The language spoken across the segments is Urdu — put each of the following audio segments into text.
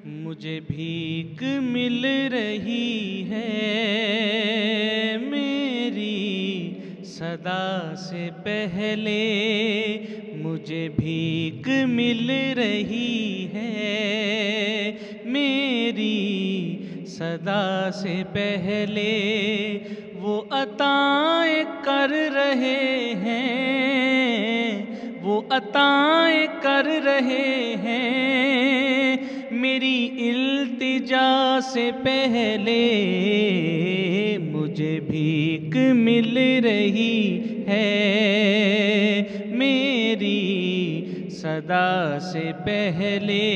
مجھے بھیک مل رہی ہے میری صدا سے پہلے، مجھے بھیک مل رہی ہے میری صدا سے پہلے، وہ عطائیں کر رہے ہیں، وہ عطائیں کر رہے ہیں میری التجا سے پہلے، مجھے بھیک مل رہی ہے میری صدا سے پہلے۔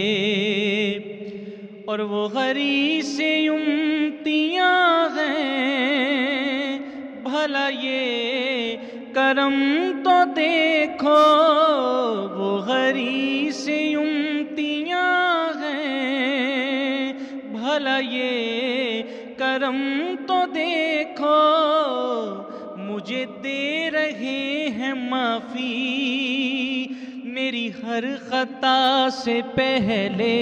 اور وہ غری سے امتیاں ہیں، بھلا یہ کرم تو دیکھو، وہ غری سے امتیاں ہیں، بھلا یہ کرم تو دیکھو، مجھے دے رہے ہیں معافی میری ہر خطا سے پہلے،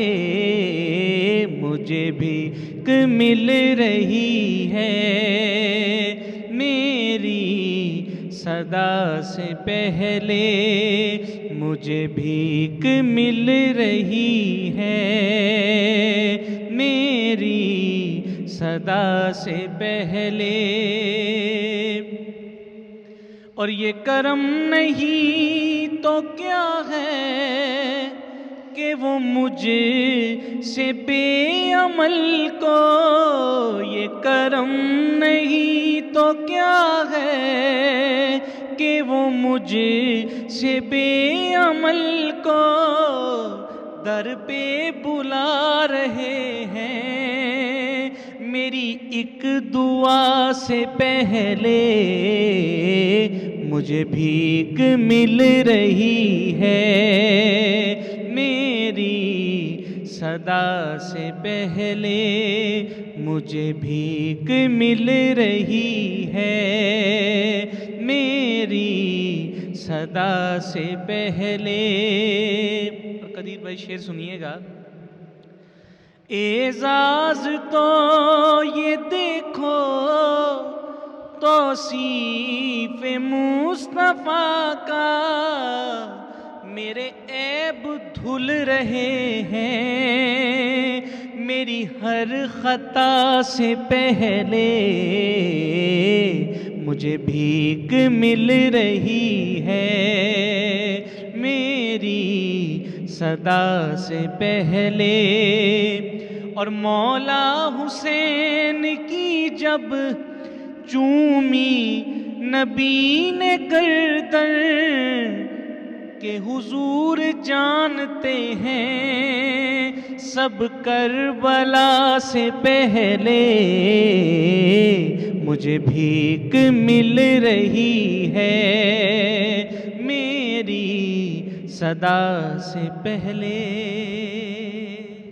مجھے بھیک مل رہی ہے میری صدا سے پہلے، مجھے بھیک مل رہی ہے میری صدا سے پہلے۔ اور یہ کرم نہیں تو کیا ہے کہ وہ مجھ سے بے عمل کو، یہ کرم نہیں تو کیا ہے کہ وہ مجھ سے بے عمل کو در پہ بلا رہے ہیں میری ایک دعا سے پہلے، مجھے بھیک مل رہی ہے میری صدا سے پہلے، مجھے بھیک مل رہی ہے میری صدا سے پہلے۔ اور قدیر بھائی شعر سنیے گا، اعزاز تو یہ دیکھو توصیف مصطفیٰ کا، میرے عیب دھل رہے ہیں میری ہر خطا سے پہلے، مجھے بھیک مل رہی ہے میری صدا سے پہلے۔ اور مولا حسین کی جب چومی نبی نے گردن کہ حضور جانتے ہیں سب کربلا سے پہلے، مجھے بھیک مل رہی ہے میری صدا سے پہلے۔